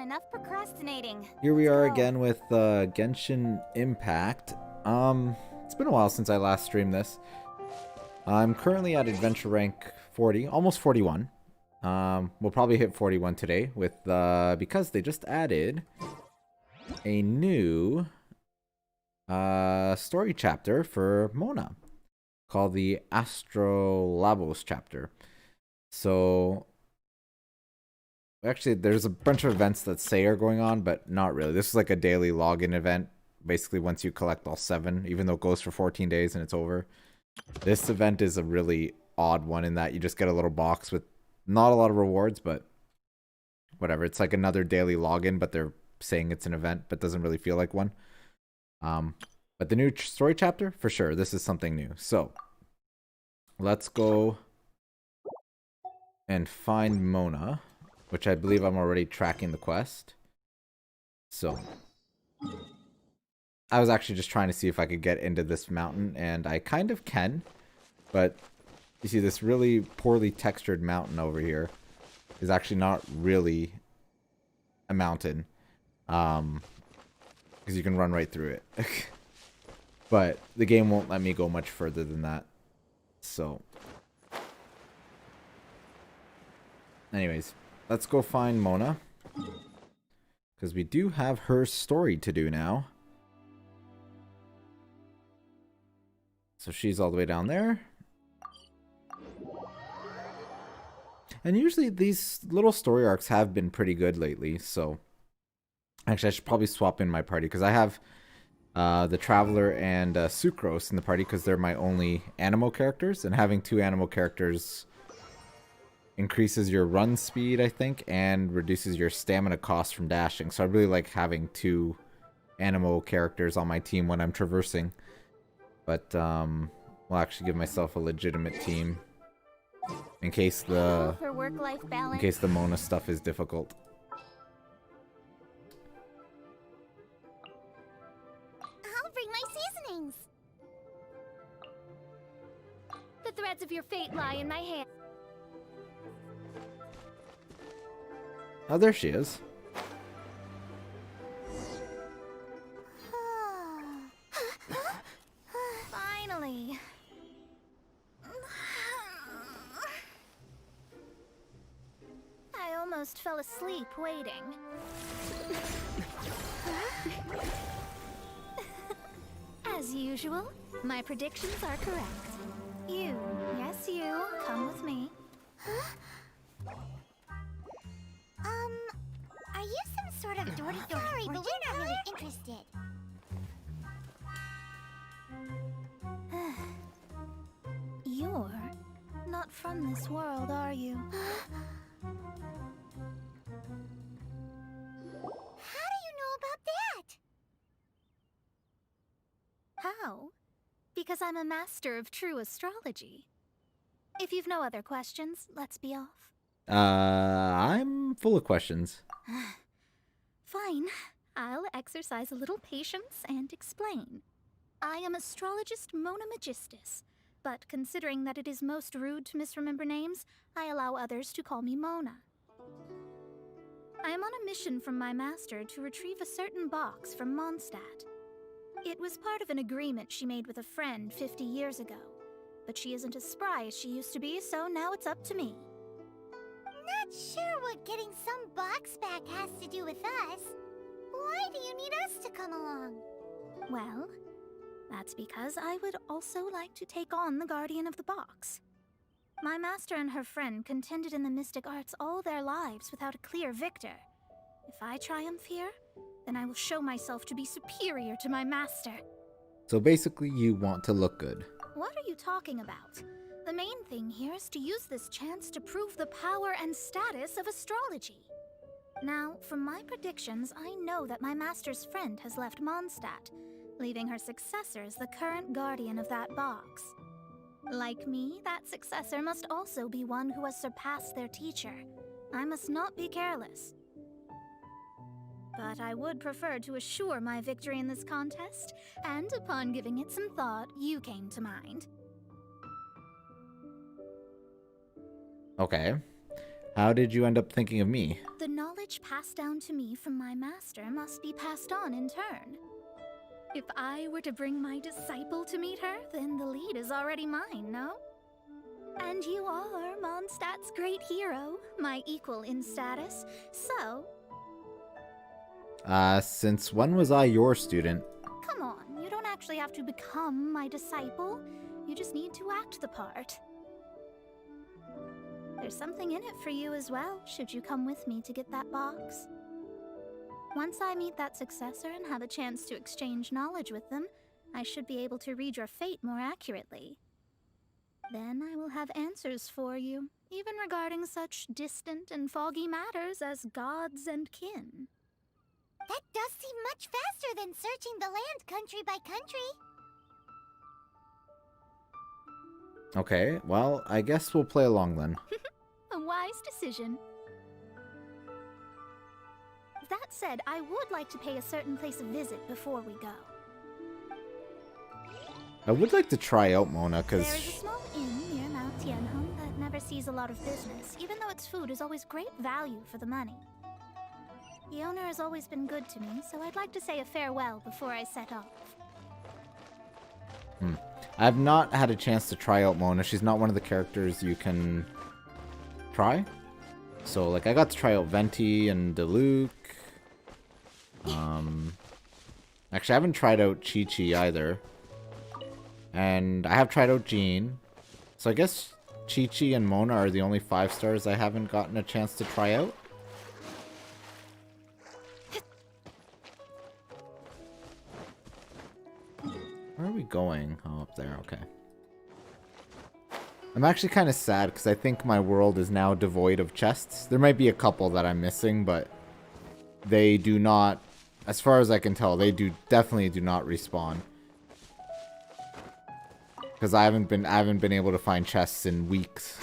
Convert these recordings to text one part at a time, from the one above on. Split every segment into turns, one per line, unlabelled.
enough procrastinating.
Here we
Let's
are
go.
again with Genshin Impact. It's been a while since I last streamed this. I'm currently at adventure rank 40, almost 41. We'll probably hit 41 today with because they just added a new story chapter for Mona called the Astrolabos chapter. So actually, there's a bunch of events that say are going on, but not really. This is like a daily login event. Basically, once you collect all 7, even though it goes for 14 days and it's over. This event is a really odd one in that you just get a little box with not a lot of rewards, but whatever. It's like another daily login, but they're saying it's an event, but doesn't really feel like one. But the new story chapter, for sure, this is something new. So, let's go and find Mona, which I believe I'm already tracking the quest. So, I was actually just trying to see if I could get into this mountain, and I kind of can, but you see this really poorly textured mountain over here is actually not really a mountain, because you can run right through it. But the game won't let me go much further than that. So, anyways, let's go find Mona, because we do have her story to do now. So she's all the way down there. And usually these little story arcs have been pretty good lately, so actually I should probably swap in my party, because I have the Traveler and Sucrose in the party, because they're my only animal characters, and having 2 animal characters increases your run speed, I think, and reduces your stamina cost from dashing. So I really like having 2 animal characters on my team when I'm traversing. But I'll actually give myself a legitimate team in case the Mona stuff is difficult.
I'll bring my seasonings. The threads of your fate lie in my hand.
Oh, there she is.
Finally. I almost fell asleep waiting. As usual, my predictions are correct. You, yes you, come with me.
Are you some sort of Dory? Sorry, but we're not really interested.
You're not from this world, are you?
How do you know about that?
How? Because I'm a master of true astrology. If you've no other questions, let's be off.
I'm full of questions.
Fine. I'll exercise a little patience and explain. I am astrologist Mona Magistus, but considering that it is most rude to misremember names, I allow others to call me Mona. I am on a mission from my master to retrieve a certain box from Mondstadt. It was part of an agreement she made with a friend 50 years ago, but she isn't as spry as she used to be, so now it's up to me.
Not sure what getting some box back has to do with us. Why do you need us to come along?
Well, that's because I would also like to take on the Guardian of the Box. My master and her friend contended in the mystic arts all their lives without a clear victor. If I triumph here, then I will show myself to be superior to my master.
So basically you want to look good.
What are you talking about? The main thing here is to use this chance to prove the power and status of astrology. Now, from my predictions, I know that my master's friend has left Mondstadt, leaving her successor as the current guardian of that box. Like me, that successor must also be one who has surpassed their teacher. I must not be careless. But I would prefer to assure my victory in this contest, and upon giving it some thought, you came to mind.
Okay. How did you end up thinking of me?
The knowledge passed down to me from my master must be passed on in turn. If I were to bring my disciple to meet her, then the lead is already mine, no? And you are Mondstadt's great hero, my equal in status, so...
Since when was I your student?
Come on, you don't actually have to become my disciple. You just need to act the part. There's something in it for you as well, should you come with me to get that box. Once I meet that successor and have a chance to exchange knowledge with them, I should be able to read your fate more accurately. Then I will have answers for you, even regarding such distant and foggy matters as gods and kin.
That does seem much faster than searching the land country by country.
Okay, well, I guess we'll play along then.
A wise decision. That said, I would like to pay a certain place a visit before we go.
I would like to try out Mona,
There is a
because...
small inn near Mount Tianhong that never sees a lot of business, even though its food is always great value for the money. The owner has always been good to me, so I'd like to say a farewell before I set off.
I have not had a chance to try out Mona. She's not one of the characters you can try. So, like, I got to try out Venti and Diluc. Actually, I haven't tried out Chi-Chi either. And I have tried out Jean. So I guess Chi-Chi and Mona are the only 5 stars I haven't gotten a chance to try out. Where are we going? Oh, up there, okay. I'm actually kind of sad because I think my world is now devoid of chests. There might be a couple that I'm missing, but they do not, as far as I can tell, they definitely do not respawn. Because I haven't been able to find chests in weeks.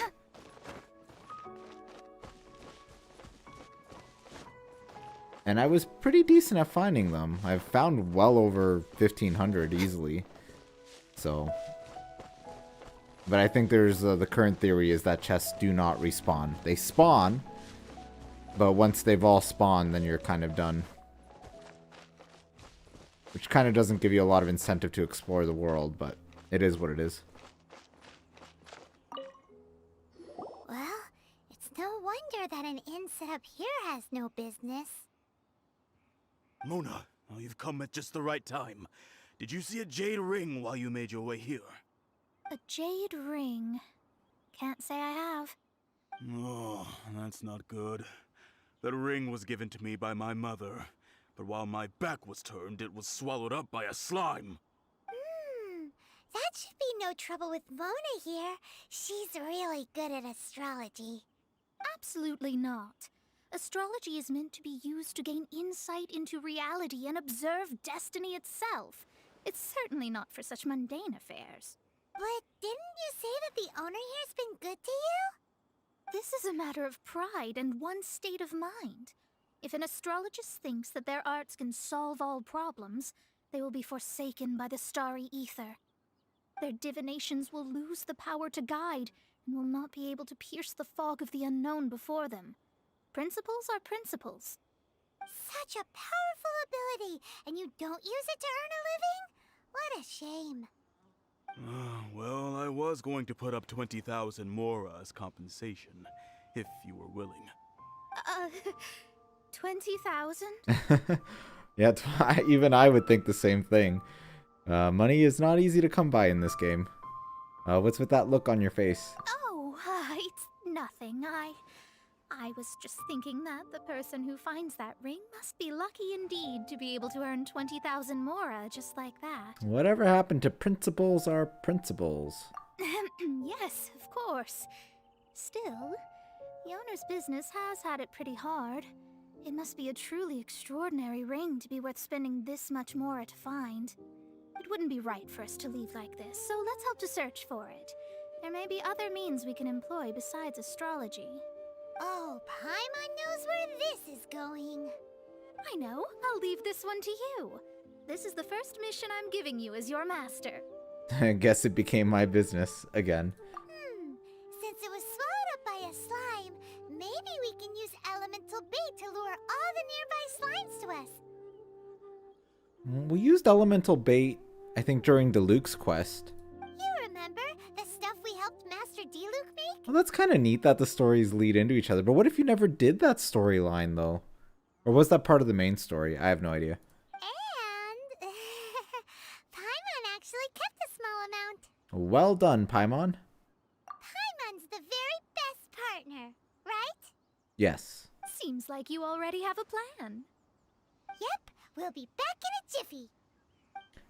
And I was pretty decent at finding them. I've found well over 1,500 easily. So. But I think there's the current theory is that chests do not respawn. They spawn, but once they've all spawned, then you're kind of done. Which kind of doesn't give you a lot of incentive to explore the world, but it is what it is.
Well, it's no wonder that an inn set up here has no business.
Mona, oh, you've come at just the right time. Did you see a jade ring while you made your way here?
A jade ring. Can't say I have.
Oh, that's not good. That ring was given to me by my mother, but while my back was turned, it was swallowed up by a slime.
That should be no trouble with Mona here. She's really good at astrology.
Absolutely not. Astrology is meant to be used to gain insight into reality and observe destiny itself. It's certainly not for such mundane affairs.
But didn't you say that the owner here's been good to you?
This is a matter of pride and one's state of mind. If an astrologist thinks that their arts can solve all problems, they will be forsaken by the starry ether. Their divinations will lose the power to guide and will not be able to pierce the fog of the unknown before them. Principles are principles.
Such a powerful ability, and you don't use it to earn a living? What a shame.
Well, I was going to put up 20,000 more as compensation, if you were willing.
20,000?
Yeah, even I would think the same thing. Money is not easy to come by in this game. What's with that look on your face?
Oh, it's nothing. I was just thinking that the person who finds that ring must be lucky indeed to be able to earn 20,000 mora just like that.
Whatever happened to principles are principles.
Yes, of course. Still, the owner's business has had it pretty hard. It must be a truly extraordinary ring to be worth spending this much mora to find. It wouldn't be right for us to leave like this, so let's help to search for it. There may be other means we can employ besides astrology.
Oh, Paimon knows where this is going.
I know. I'll leave this one to you. This is the first mission I'm giving you as your master.
I guess it became my business again.
Since it was swallowed up by a slime, maybe to us?
We used elemental bait, I think, during Diluc's quest.
You remember the stuff we helped Master Diluc make?
Well, that's kind of neat that the stories lead into each other. But what if you never did that storyline, though? Or was that part of the main story? I have no idea.
And Paimon actually kept a small amount.
Well done, Paimon.
Paimon's the very best partner, right?
Yes.
Seems like you already have a plan.
Yep, we'll be back in a jiffy.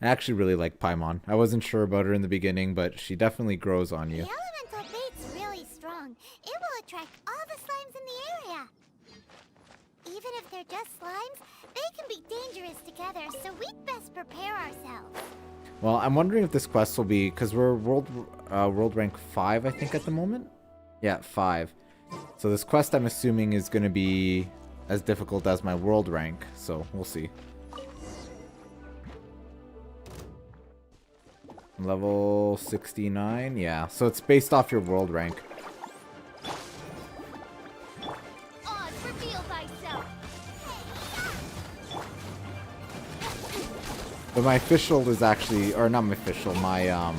I actually really like Paimon. I wasn't sure about her in the beginning, but she definitely grows on you.
The elemental bait's really strong. It will attract all the slimes in the area. Even if they're just slimes, they can be dangerous together, so we'd best prepare ourselves.
Well, I'm wondering if this quest will be, because we're world rank 5, I think, at the moment? Yeah, 5. So this quest, I'm assuming, is going to be as difficult as my world rank, so we'll see. Level 69, yeah. So it's based off your world rank.
Oz, reveal thyself.
But my official is actually, or not my official, my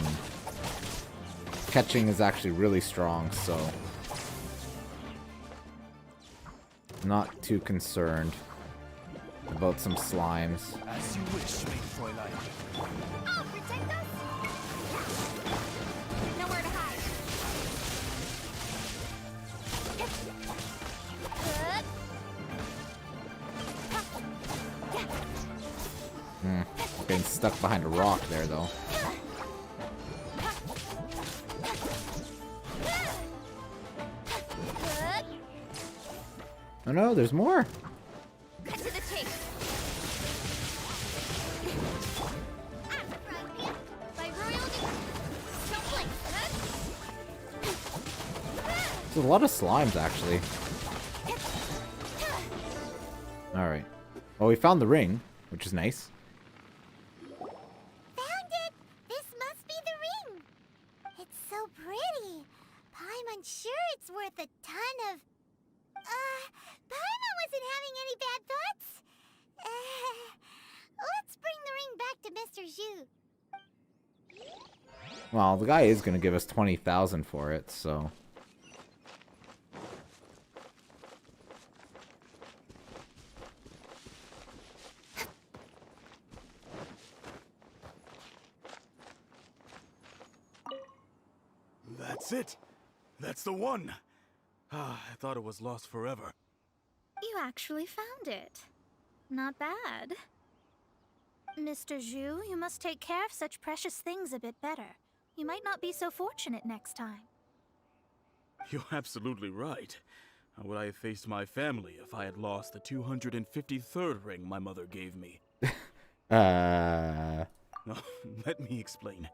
catching is actually really strong, so not too concerned about some slimes.
As you wish, big Fräulein.
Oh, protect us! Nowhere to hide.
Getting stuck behind a rock there, though. Oh no, there's more.
Cut to the chase. I'm surprised by royal don't blink.
There's a lot of slimes, actually. Alright. Well, we found the ring, which is nice.
Found it! This must be the ring! It's so pretty. Paimon's sure it's worth a ton of... Paimon wasn't having any bad thoughts. Let's bring the ring back to Mr. Zhu.
Well, the guy is going to give us 20,000 for it, so...
That's it. That's the one. Ah, I thought it was lost forever.
You actually found it. Not bad. Mr. Zhu, you must take care of such precious things a bit better. You might not be so fortunate next time.
You're absolutely right. How would I have faced my family if I had lost the 253rd ring my mother gave me? Let me explain.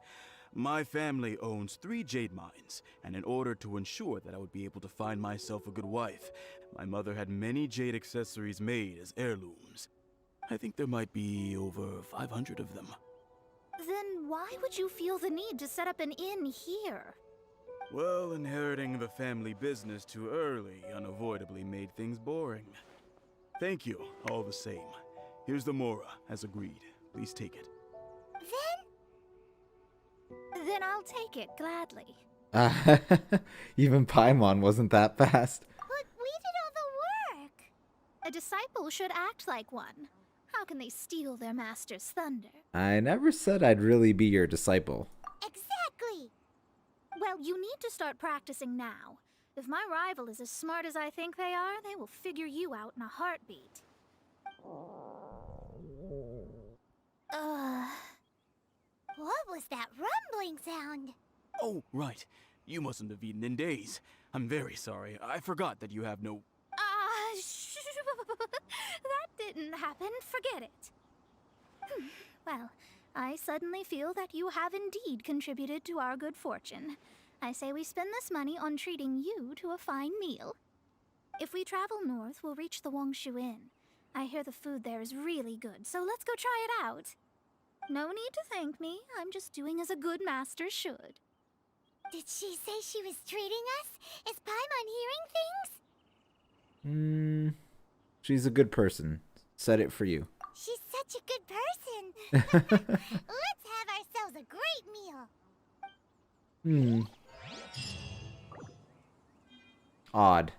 My family owns 3 jade mines, and in order to ensure that I would be able to find myself a good wife, my mother had many jade accessories made as heirlooms. I think there might be over 500 of them.
Then why would you feel the need to set up an inn here?
Well, inheriting the family business too early unavoidably made things boring. Thank you, all the same. Here's the Mora, as agreed. Please take it.
Then I'll take it gladly.
Even Paimon wasn't that fast.
But we did all the work.
A disciple should act like one. How can they steal their master's thunder?
I never said I'd really be your disciple.
Exactly.
Well, you need to start practicing now. If my rival is as smart as I think they are, they will figure you out in a heartbeat.
What was that rumbling sound?
Oh, right. You mustn't have eaten in days. I'm very sorry. I forgot that you have no...
That didn't happen. Forget it. Well, I suddenly feel that you have indeed contributed to our good fortune. I say we spend this money on treating you to a fine meal. If we travel north, we'll reach the Wongshu Inn. I hear the food there is really good, so let's go try it out. No need to thank me. I'm just doing as a good master should.
Did she say she was treating us? Is Paimon hearing things?
She's a good person. said it for you.
She's such a good person. Let's have ourselves a great meal.
Odd.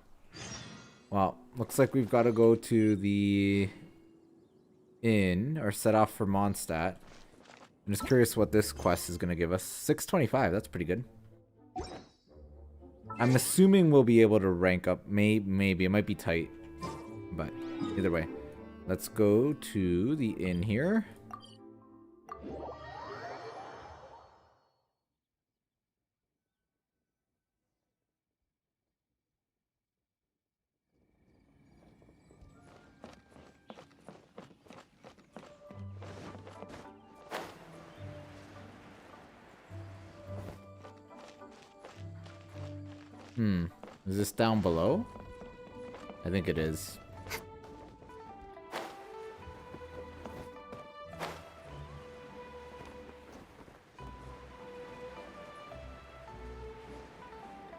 Well, looks like we've got to go to the inn or set off for Mondstadt. I'm just curious what this quest is going to give us. 625, that's pretty good. I'm assuming we'll be able to rank up. Maybe. It might be tight. But either way. Let's go to the inn here. Is this down below? I think it is.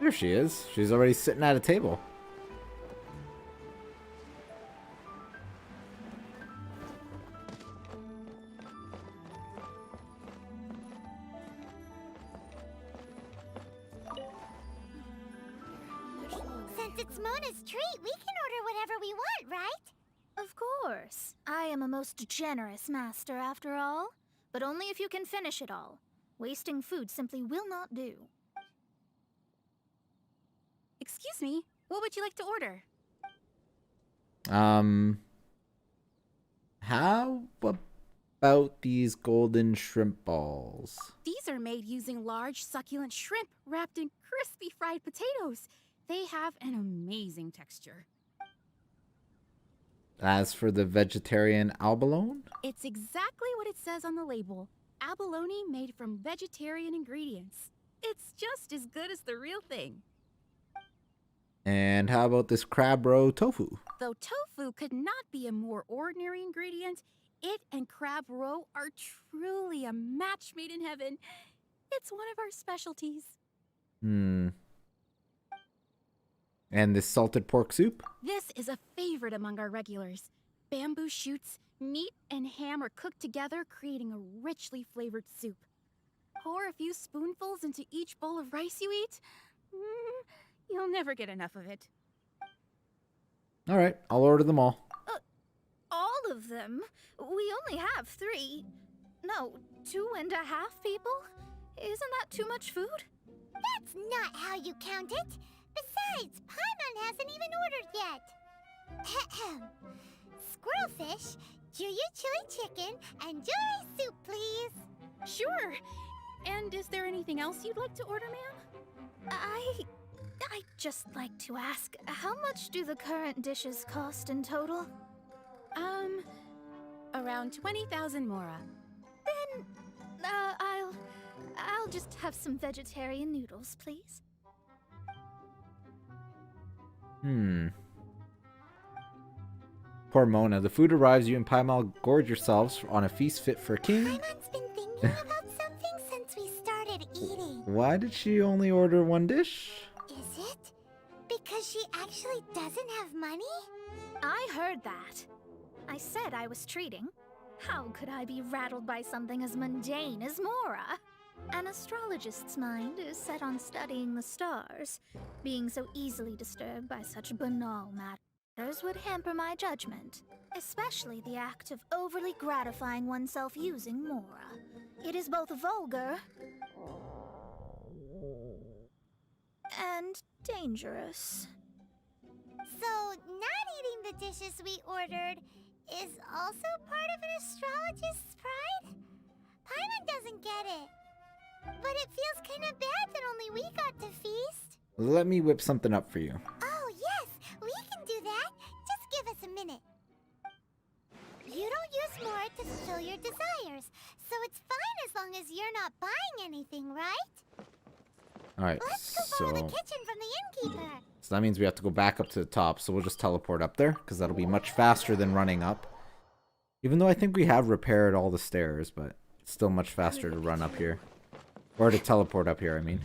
There she is. She's already sitting at a table.
Since it's Mona's treat, we can order whatever we want, right?
Of course. I am a most generous master, after all. But only if you can finish it all. Wasting food simply will not do.
Excuse me, what would you like to order?
How about these golden shrimp balls?
These are made using large, succulent shrimp wrapped in crispy fried potatoes. They have an amazing texture.
As for the vegetarian abalone?
It's exactly what it says on the label. Abalone made from vegetarian ingredients. It's just as good as the real thing.
And how about this crab roe tofu?
Though tofu could not be a more ordinary ingredient, it and crab roe are truly a match made in heaven. It's one of our specialties.
And this salted pork soup?
This is a favorite among our regulars. Bamboo shoots, meat, and ham are cooked together, creating a richly flavored soup. Pour a few spoonfuls into each bowl of rice you eat. You'll never get enough of it.
Alright, I'll order them all.
All of them? We only have 3. No, 2.5 people? Isn't that too much food?
That's not how you count it. Besides, Paimon hasn't even ordered yet. Squirrelfish, Juyu chili chicken, and Jury soup, please.
Sure. And is there anything else you'd like to order, ma'am?
I'd just like to ask, how much do the current dishes cost in total?
Around 20,000 mora.
Then, I'll just have some vegetarian noodles, please.
Poor Mona. The food arrives, you and Paimon gorge yourselves on a feast fit for a king.
Paimon's been thinking about something since we started eating.
Why did she only order one dish?
Is it because she actually doesn't have money?
I heard that. I said I was treating. How could I be rattled by something as mundane as Mora? An astrologist's mind is set on studying the stars. Being so easily disturbed by such banal matters would hamper my judgment, especially the act of overly gratifying oneself using Mora. It is both vulgar and dangerous.
So, not eating the dishes we ordered is also part of an astrologist's pride? Paimon doesn't get it. But it feels kind of bad that only we got to feast.
Let me whip something up for you.
Oh, yes, we can do that. Just give us a minute. You don't use more to fulfill your desires, so it's fine as long as you're not buying anything, right?
Alright,
Let's go borrow the kitchen from the innkeeper.
So that means we have to go back up to the top, so we'll just teleport up there, because that'll be much faster than running up. Even though I think we have repaired all the stairs, but it's still much faster to run up here. Or to teleport up here, I mean.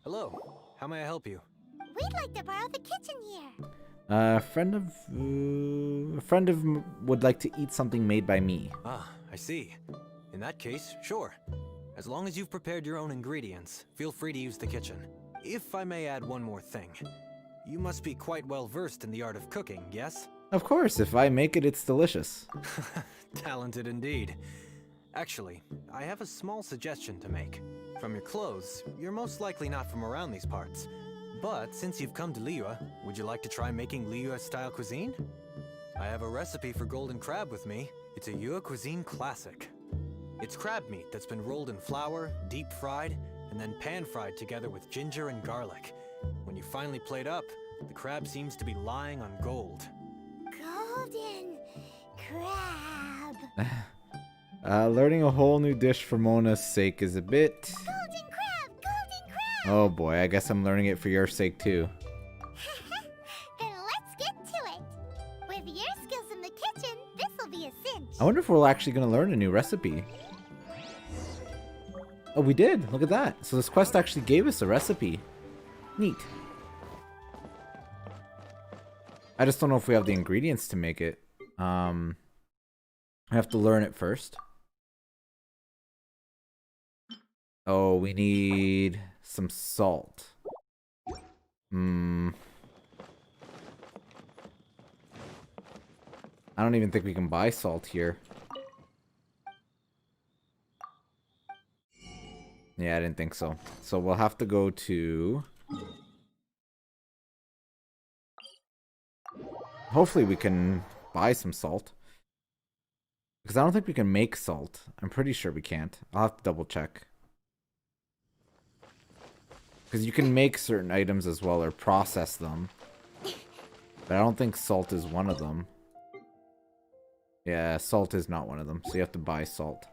Hello. How may I help you?
We'd like to borrow the kitchen here.
A friend of would like to eat something made by me.
Ah, I see. In that case, sure. As long as you've prepared your own ingredients, feel free to use the kitchen. If I may add one more thing. You must be quite well versed in the art of cooking, yes?
Of course, if I make it, it's delicious.
Talented indeed. Actually, I have a small suggestion to make. From your clothes, you're most likely not from around these parts. But since you've come to Liyue, would you like to try making Liyue-style cuisine? I have a recipe for golden crab with me. It's a Yue cuisine classic. It's crab meat that's been rolled in flour, deep fried, and then pan fried together with ginger and garlic. When you finally plate up, the crab seems to be lying on gold.
Golden crab.
Learning a whole new dish for Mona's sake is a bit...
Golden crab! Golden crab!
Oh boy, I guess I'm learning it for your sake too.
Then let's get to it. With your skills in the kitchen, this'll be a cinch.
I wonder if we're actually going to learn a new recipe. Oh, we did. Look at that. So this quest actually gave us a recipe. Neat. I just don't know if we have the ingredients to make it. I have to learn it first. Oh, we need some salt. I don't even think we can buy salt here. Yeah, I didn't think so. So we'll have to go to... Hopefully we can buy some salt. Because I don't think we can make salt. I'm pretty sure we can't. I'll have to double check. Because you can make certain items as well or process them. But I don't think salt is one of them. Yeah, salt is not one of them. So you have to buy salt.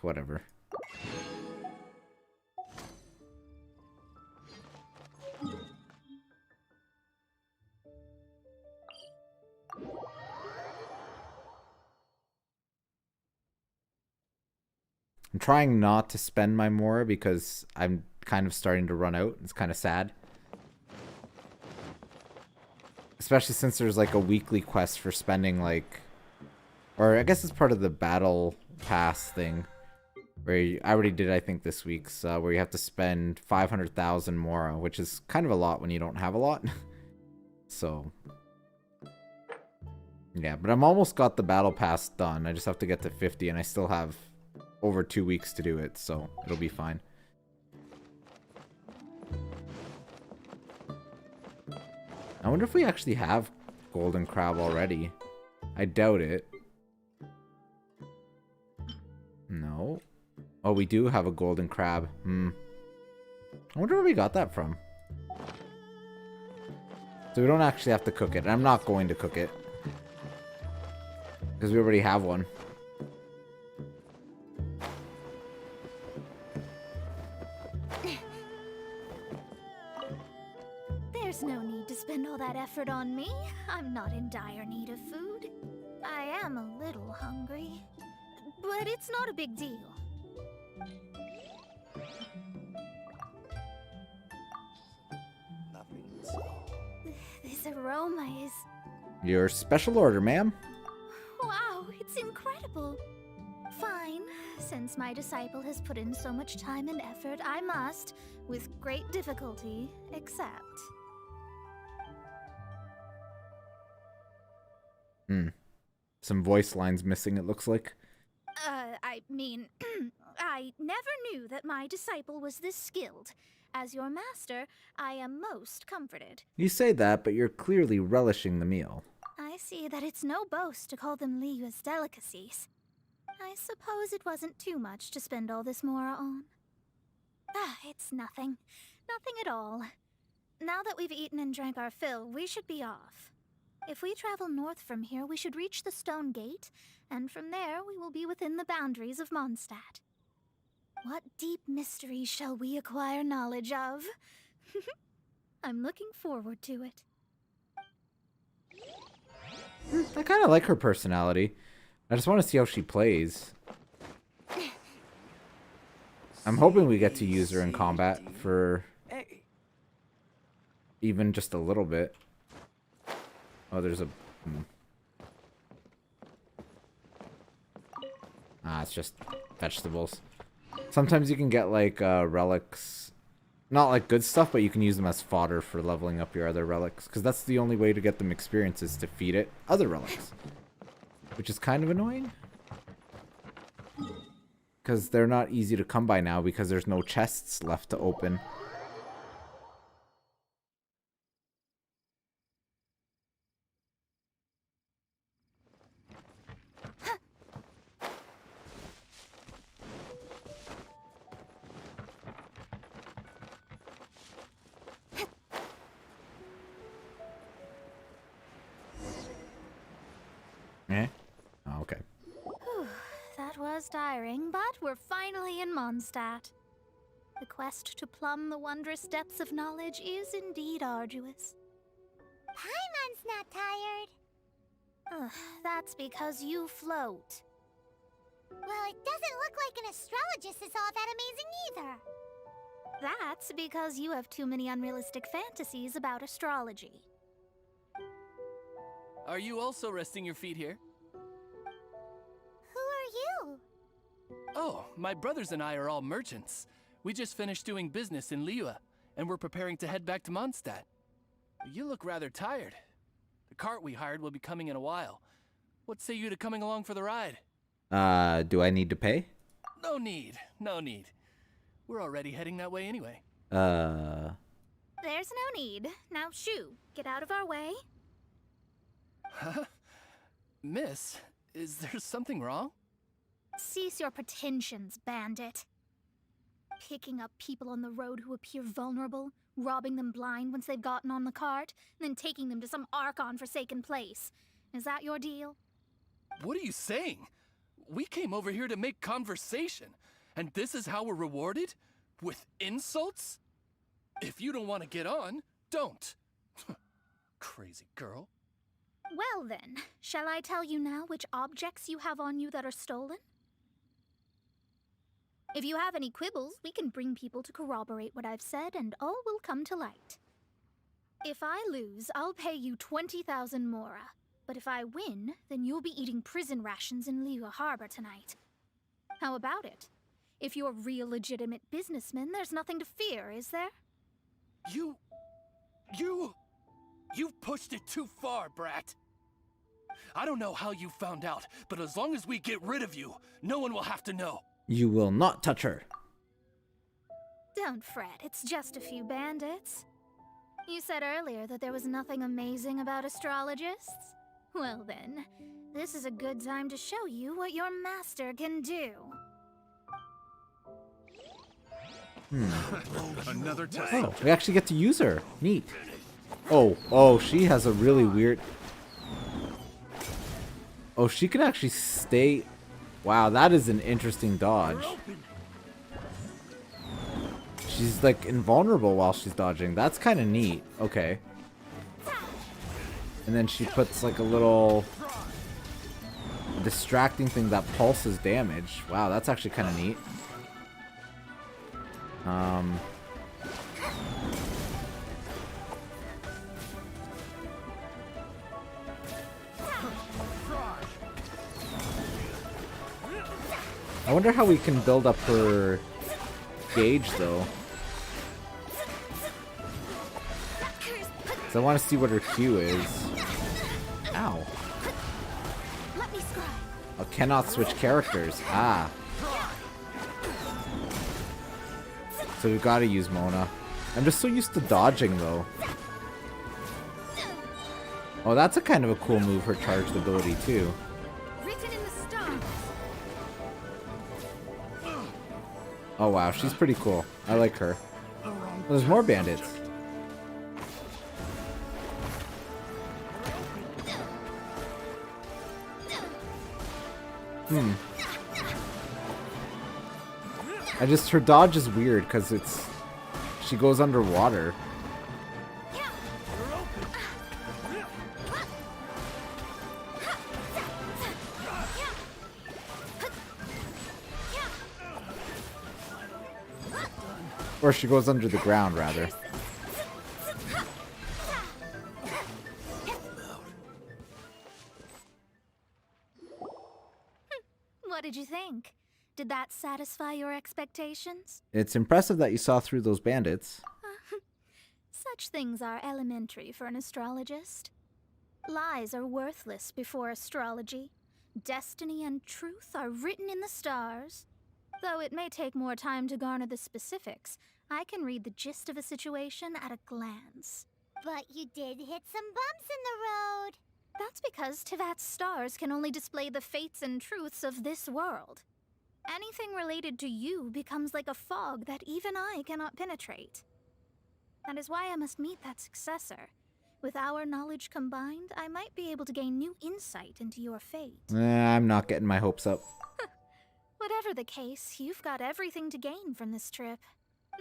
Whatever. I'm trying not to spend my Mora because I'm kind of starting to run out. It's kind of sad. Especially since there's like a weekly quest for spending like... Or I guess it's part of the battle pass thing. Where I already did, I think, this week's. Where you have to spend 500,000 Mora. Which is kind of a lot when you don't have a lot. So... Yeah, but I'm almost got the battle pass done. I just have to get to 50 and I still have... over 2 weeks to do it, so it'll be fine. I wonder if we actually have golden crab already. I doubt it. No. Oh, we do have a golden crab. I wonder where we got that from. So we don't actually have to cook it. I'm not going to cook it. Because we already have one.
There's no need to spend all that effort on me. I'm not in dire need of food. I am a little hungry, but it's not a big deal. This aroma is...
Your special order, ma'am.
Wow, it's incredible. Fine. Since my disciple has put in so much time and effort, I must, with great difficulty, accept.
Some voice lines missing, it looks like.
I mean, I never knew that my disciple was this skilled. As your master, I am most comforted.
You say that, but you're clearly relishing the meal.
I see that it's no boast to call them Liyue's delicacies. I suppose it wasn't too much to spend all this Mora on. It's nothing. Nothing at all. Now that we've eaten and drank our fill, we should be off. If we travel north from here, we should reach the Stone Gate, and from there we will be within the boundaries of Mondstadt. What deep mysteries shall we acquire knowledge of? I'm looking forward to it.
I kind of like her personality. I just want to see how she plays. I'm hoping we get to use her in combat for even just a little bit. Oh, there's a... Ah, it's just vegetables. Sometimes you can get, like, relics. Not, like, good stuff, but you can use them as fodder for leveling up your other relics. Because that's the only way to get them experience is to feed it other relics. Which is kind of annoying. Because they're not easy to come by now because there's no chests left to open. Eh? Oh, okay.
That was tiring, but we're finally in Mondstadt. The quest to plumb the wondrous depths of knowledge is indeed arduous.
Paimon's not tired.
That's because you float.
Well, it doesn't look like an astrologist is all that amazing either.
That's because you have too many unrealistic fantasies about astrology.
Are you also resting your feet here?
Who are you?
Oh, my brothers and I are all merchants. We just finished doing business in Liyue, and we're preparing to head back to Mondstadt. You look rather tired. The cart we hired will be coming in a while. What say you to coming along for the ride?
Do I need to pay?
No need, no need. We're already heading that way anyway.
There's no need. Now shoo, get out of our way.
Huh? Miss, is there something wrong?
Cease your pretensions, bandit. Picking up people on the road who appear vulnerable, robbing them blind once they've gotten on the cart, and then taking them to some Archon-forsaken place. Is that your deal?
What are you saying? We came over here to make conversation, and this is how we're rewarded? With insults? If you don't want to get on, don't. Crazy girl.
Well then, shall I tell you now which objects you have on you that are stolen? If you have any quibbles, we can bring people to corroborate what I've said, and all will come to light. If I lose, I'll pay you 20,000 mora. But if I win, then you'll be eating prison rations in Liyue Harbor tonight. How about it? If you're real legitimate businessmen, there's nothing to fear, is there?
You pushed it too far, brat. I don't know how you found out, but as long as we get rid of you, no one will have to know.
You will not touch her.
Don't fret, it's just a few bandits. You said earlier that there was nothing amazing about astrologists? Well then, this is a good time to show you what your master can do.
Another test.
Oh, we actually get to use her. Neat. Oh, she has a really weird... Oh, she can actually stay... Wow, that is an interesting dodge. She's, like, invulnerable while she's dodging. That's kind of neat. Okay. And then she puts, like, a little... distracting thing that pulses damage. Wow, that's actually kind of neat. I wonder how we can build up her gauge, though. So I want to see what her Q is. Ow. I cannot switch characters. Ah. So we've got to use Mona. I'm just so used to dodging, though. Oh, that's a kind of a cool move, her charged ability, too. Oh, wow, she's pretty cool. I like her. Oh, there's more bandits. Her dodge is weird because she goes underwater. Or she goes under the ground, rather.
What did you think? Did that satisfy your expectations?
It's impressive that you saw through those bandits.
Such things are elementary for an astrologist. Lies are worthless before astrology. Destiny and truth are written in the stars. Though it may take more time to garner the specifics, I can read the gist of a situation at a glance.
But you did hit some bumps in the road.
That's because Tivat's stars can only display the fates and truths of this world. Anything related to you becomes like a fog that even I cannot penetrate. That is why I must meet that successor. With our knowledge combined, I might be able to gain new insight into your fate.
I'm not getting my hopes up.
Whatever the case, you've got everything to gain from this trip.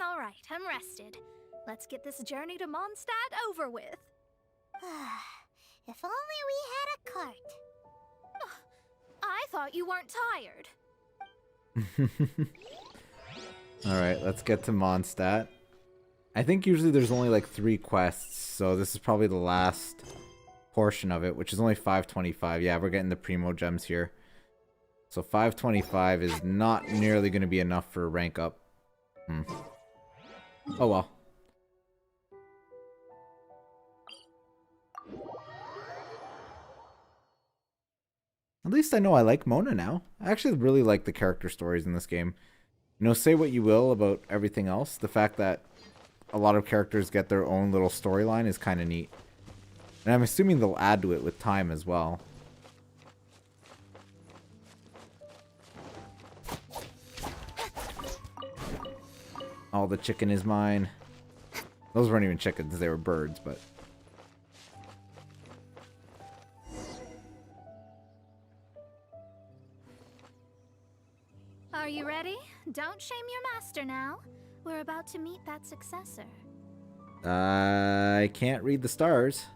All right, I'm rested. Let's get this journey to Mondstadt over with.
If only we had a cart.
I thought you weren't tired.
Alright, let's get to Mondstadt. I think usually there's only like 3 quests, so this is probably the last portion of it, which is only 525. Yeah, we're getting the Primo Gems here. So 525 is not nearly going to be enough for a rank up. Oh well. At least I know I like Mona now. I actually really like the character stories in this game. You know, say what you will about everything else, the fact that a lot of characters get their own little storyline is kind of neat. And I'm assuming they'll add to it with time as well. All the chicken is mine. Those weren't even chickens, they were birds, but...
Are you ready? Don't shame your master now. We're about to meet that successor.
I can't read the stars.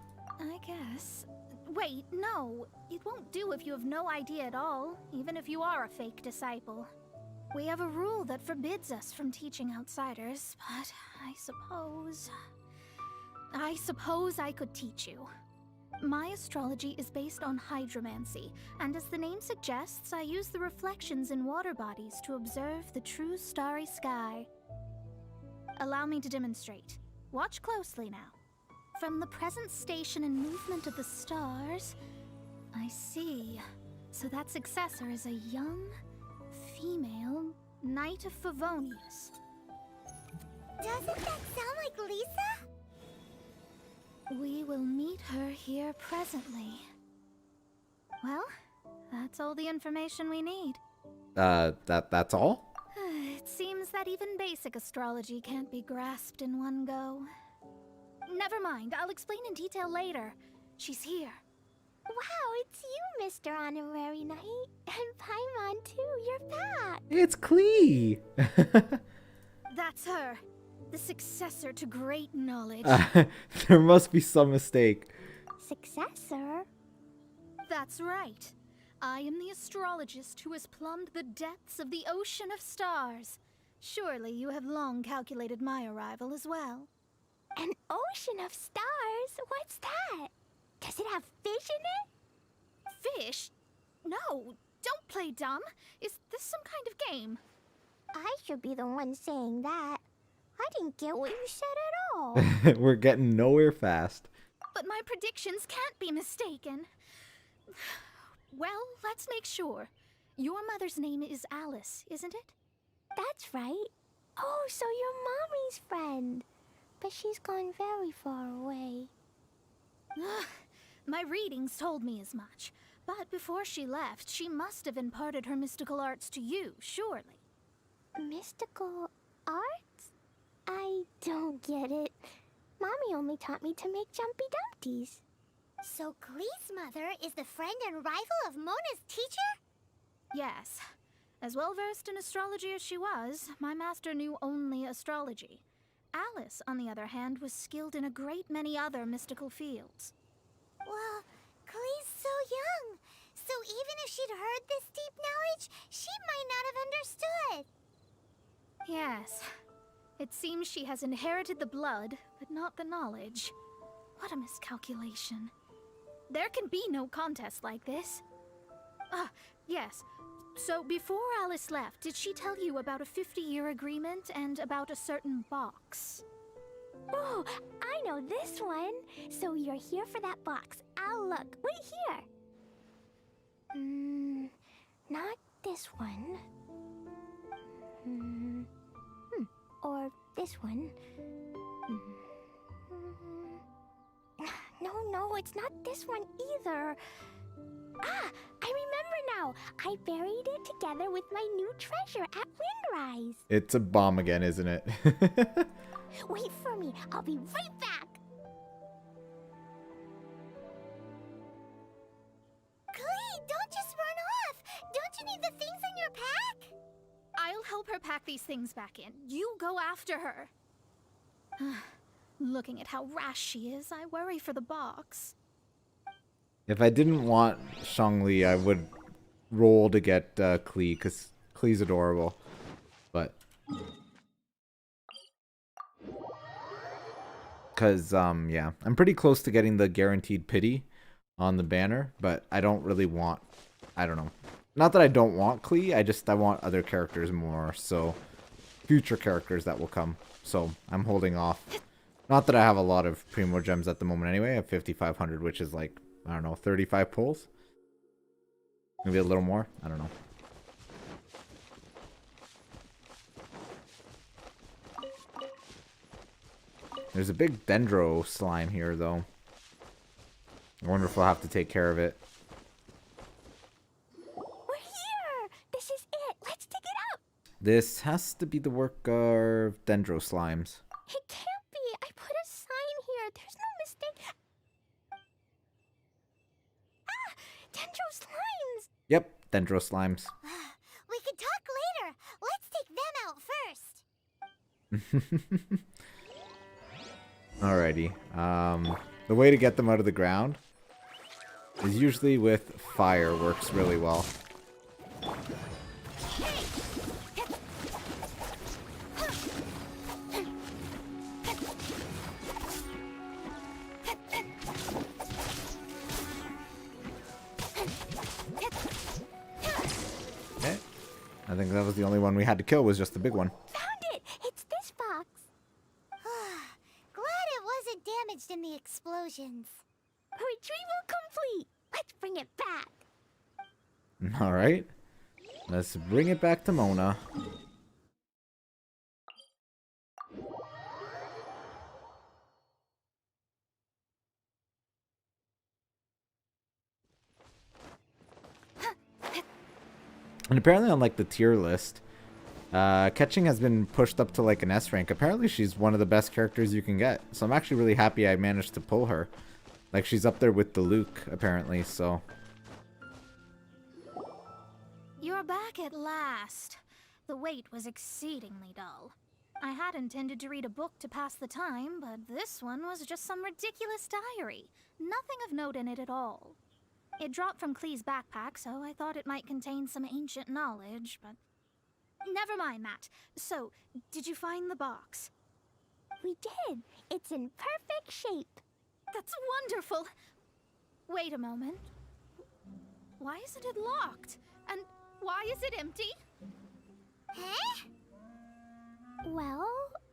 I guess. Wait, no. It won't do if you have no idea at all, even if you are a fake disciple. We have a rule that forbids us from teaching outsiders, but I suppose I could teach you. My astrology is based on hydromancy, and as the name suggests, I use the reflections in water bodies to observe the true starry sky. Allow me to demonstrate. Watch closely now. From the present station and movement of the stars, I see. So that successor is a young, female Knight of Favonius.
Doesn't that sound like Lisa?
We will meet her here presently. Well, that's all the information we need.
That's all?
It seems that even basic astrology can't be grasped in one go. Never mind, I'll explain in detail later. She's here.
Wow, it's you, Mr. Honorary Knight. And Paimon, too, you're back.
It's Klee!
That's her. The successor to great knowledge.
There must be some mistake.
Successor?
That's right. I am the astrologist who has plumbed the depths of the ocean of stars. Surely you have long calculated my arrival as well.
An ocean of stars? What's that? Does it have fish in it?
Fish? No, don't play dumb. Is this some kind of game?
I should be the one saying that. I didn't get what you said at all.
We're getting nowhere fast.
But my predictions can't be mistaken. Well, let's make sure. Your mother's name is Alice, isn't it?
That's right. Oh, so you're Mommy's friend. But she's gone very far away.
My readings told me as much. But before she left, she must have imparted her mystical arts to you, surely.
Mystical arts? I don't get it. Mommy only taught me to make Jumpy Dumpties. So Glee's mother is the friend and rival of Mona's teacher?
Yes. As well versed in astrology as she was, my master knew only astrology. Alice, on the other hand, was skilled in a great many other mystical fields.
Well, Glee's so young. So even if she'd heard this deep knowledge, she might not have understood.
Yes. It seems she has inherited the blood, but not the knowledge. What a miscalculation. There can be no contest like this. Ah, yes. So before Alice left, did she tell you about a 50-year agreement and about a certain box?
Oh, I know this one. So you're here for that box. I'll look. Wait here. Not this one. Or this one. No, it's not this one either. Ah, I remember now. I buried it together with my new treasure at Windrise.
It's a bomb again, isn't it?
Wait for me. I'll be right back. Clee, don't just run off. Don't you need the things in your pack?
I'll help her pack these things back in. You go after her. Looking at how rash she is, I worry for the box.
If I didn't want Shangli, I would roll to get Klee, because Klee's adorable. But... Because, yeah. I'm pretty close to getting the guaranteed pity on the banner, but I don't really want... I don't know. Not that I don't want Klee, I want other characters more, so... Future characters that will come. So, I'm holding off. Not that I have a lot of Primo Gems at the moment anyway. I have 5,500, which is like, I don't know, 35 pulls? Maybe a little more? I don't know. There's a big Dendro slime here, though. I wonder if I'll have to take care of it.
We're here. This is it. Let's dig it up.
This has to be the work of Dendro slimes.
It can't be. I put a sign here. There's no mistake. Ah, Dendro slimes.
Yep, Dendro slimes.
We could talk later. Let's take them out first.
Alrighty. The way to get them out of the ground is usually with fire. Works really well. Okay. I think that was the only one we had to kill, was just the big one.
Found it. It's this box. Glad it wasn't damaged in the explosions. Retrieval complete. Let's bring it back.
Alright. Let's bring it back to Mona. And apparently on like the tier list, Ketching has been pushed up to like an S rank. Apparently she's one of the best characters you can get. So I'm actually really happy I managed to pull her. Like she's up there with the Luke, apparently, so...
You're back at last. The wait was exceedingly dull. I had intended to read a book to pass the time, but this one was just some ridiculous diary. Nothing of note in it at all. It dropped from Klee's backpack, so I thought it might contain some ancient knowledge, but... Never mind that. So, did you find the box?
We did. It's in perfect shape.
That's wonderful! Wait a moment. Why isn't it locked? And why is it empty?
Huh? Well,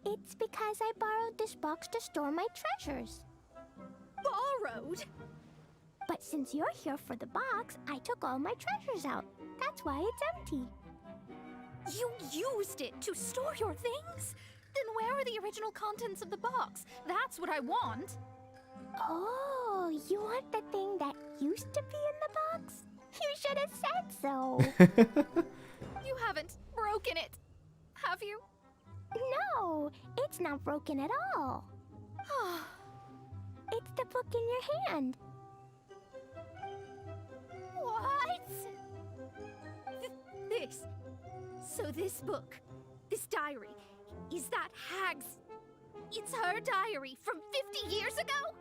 it's because I borrowed this box to store my treasures.
Borrowed?
But since you're here for the box, I took all my treasures out. That's why it's empty.
You used it to store your things? Then where are the original contents of the box? That's what I want.
Oh, you want the thing that used to be in the box? You should have said so.
You haven't broken it, have you?
No, it's not broken at all. It's the book in your hand.
What? This. So this book, this diary, is that Hag's... It's her diary from 50 years ago?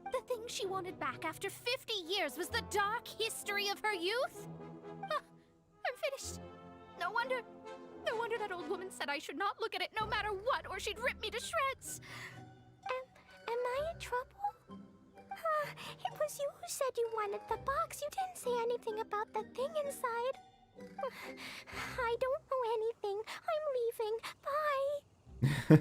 The thing she wanted back after 50 years was the dark history of her youth? I'm finished. No wonder That old woman said I should not look at it no matter what, or she'd rip me to shreds.
Am I in trouble? It was you who said you wanted the box. You didn't say anything about the thing inside. I don't know anything. I'm leaving.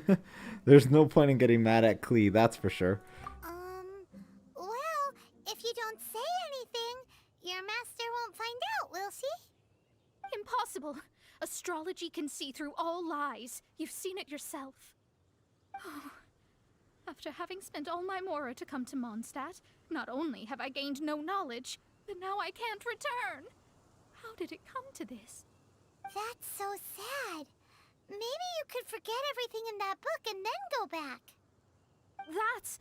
Bye.
There's no point in getting mad at Klee, that's for sure.
Well, if you don't say anything, your master won't find out, will she?
Impossible. Astrology can see through all lies. You've seen it yourself. Oh. After having spent all my mora to come to Mondstadt, not only have I gained no knowledge, but now I can't return. How did it come to this?
That's so sad. Maybe you could forget everything in that book and then go back.
That's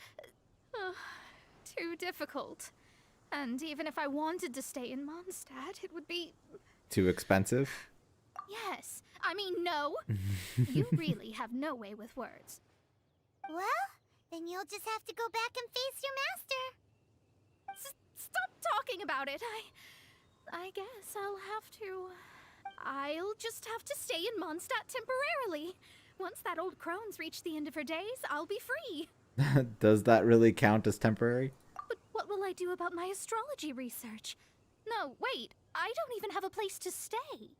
too difficult. And even if I wanted to stay in Mondstadt, it would be...
Too expensive?
Yes. I mean, no. You really have no way with words.
Well, then you'll just have to go back and face your master.
Stop talking about it. I guess I'll just have to stay in Mondstadt temporarily. Once that old crone's reached the end of her days, I'll be free.
Does that really count as temporary?
But what will I do about my astrology research? No, wait. I don't even have a place to stay.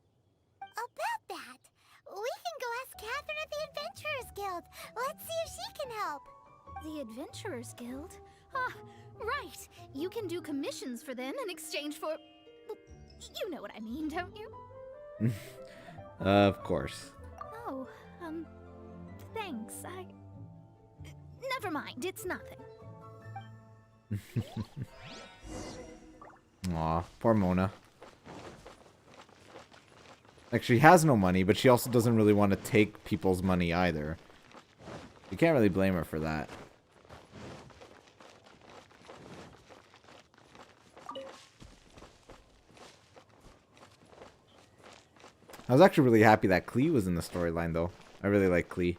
About that, we can go ask Catherine at the Adventurers Guild. Let's see if she can help.
The Adventurers Guild? Ah, right. You can do commissions for them in exchange for... Well, you know what I mean, don't you?
Of course.
Oh, thanks. Never mind, it's nothing.
Aw, poor Mona. Like, she has no money, but she also doesn't really want to take people's money either. You can't really blame her for that. I was actually really happy that Klee was in the storyline, though. I really like Klee.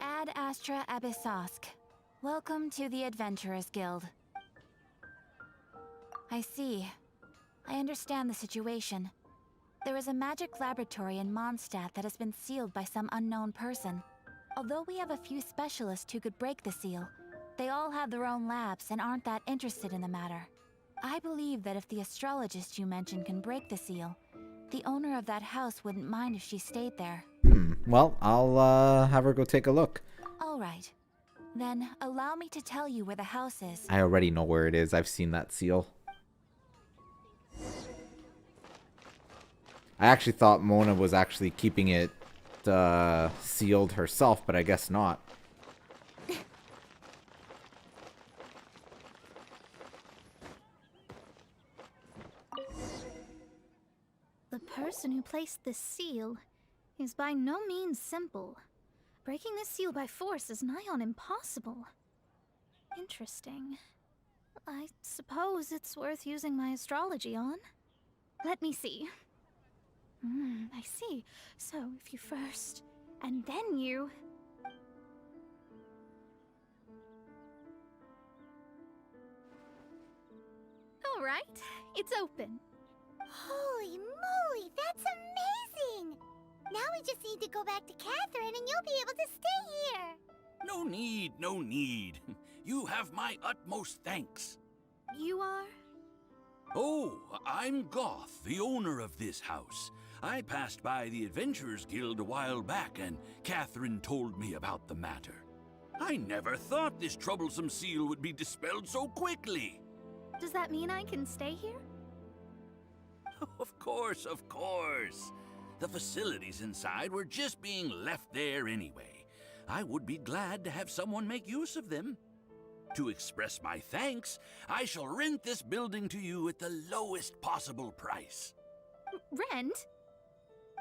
Ad Astra Abyssosk. Welcome to the Adventurers Guild. I see. I understand the situation. There is a magic laboratory in Mondstadt that has been sealed by some unknown person. Although we have a few specialists who could break the seal, they all have their own labs and aren't that interested in the matter. I believe that if the astrologist you mentioned can break the seal, the owner of that house wouldn't mind if she stayed there.
Well, I'll have her go take a look.
All right. Then allow me to tell you where the house is.
I already know where it is. I've seen that seal. I actually thought Mona was actually keeping it sealed herself, but I guess not.
The person who placed this seal is by no means simple. Breaking this seal by force is nigh on impossible. Interesting. I suppose it's worth using my astrology on. Let me see. I see. So, if you first, and then you... All right, it's open.
Holy moly, that's amazing! Now we just need to go back to Catherine and you'll be able to stay here.
No need, no need. You have my utmost thanks.
You are?
Oh, I'm Goth, the owner of this house. I passed by the Adventurers Guild a while back, and Catherine told me about the matter. I never thought this troublesome seal would be dispelled so quickly.
Does that mean I can stay here?
Of course, of course. The facilities inside were just being left there anyway. I would be glad to have someone make use of them. To express my thanks, I shall rent this building to you at the lowest possible price.
Rent?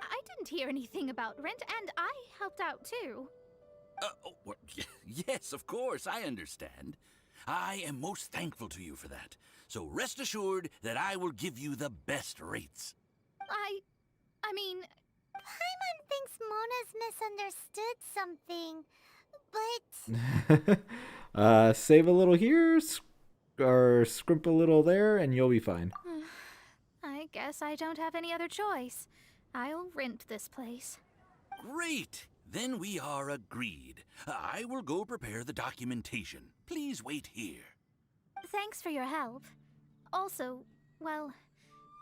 I didn't hear anything about rent, and I helped out too.
Yes, of course, I understand. I am most thankful to you for that. So rest assured that I will give you the best rates.
I mean...
Paimon thinks Mona's misunderstood something, but...
Save a little here, or scrimp a little there, and you'll be fine.
I guess I don't have any other choice. I'll rent this place.
Great! Then we are agreed. I will go prepare the documentation. Please wait here.
Thanks for your help. Also, well,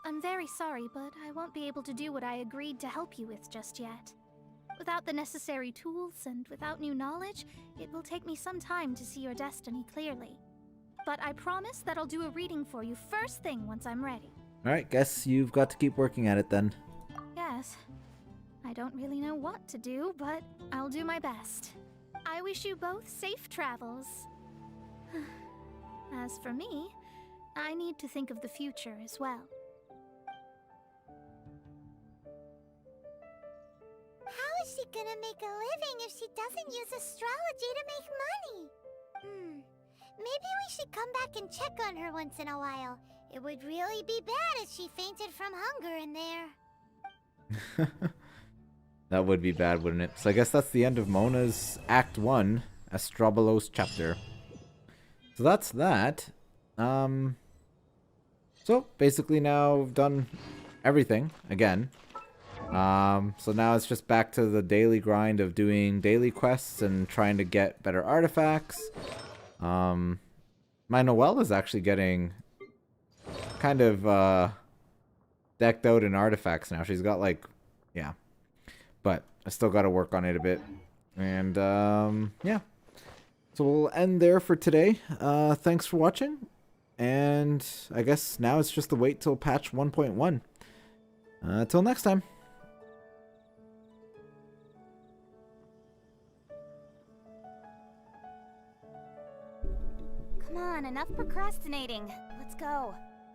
I'm very sorry, but I won't be able to do what I agreed to help you with just yet. Without the necessary tools and without new knowledge, it will take me some time to see your destiny clearly. But I promise that I'll do a reading for you first thing once I'm ready.
Alright, guess you've got to keep working at it then.
Yes. I don't really know what to do, but I'll do my best. I wish you both safe travels. As for me, I need to think of the future as well.
How is she gonna make a living if she doesn't use astrology to make money? Maybe we should come back and check on her once in a while. It would really be bad if she fainted from hunger in there.
That would be bad, wouldn't it? So I guess that's the end of Mona's Act 1, Astrobolos chapter. So that's that. So basically now we've done everything again. So now it's just back to the daily grind of doing daily quests and trying to get better artifacts. My Noelle is actually getting kind of decked out in artifacts now. She's got like, yeah. But I still got to work on it a bit. And yeah. So we'll end there for today. Thanks for watching. And I guess now it's just to wait till patch 1.1. Till next time.
Come on, enough procrastinating. Let's go.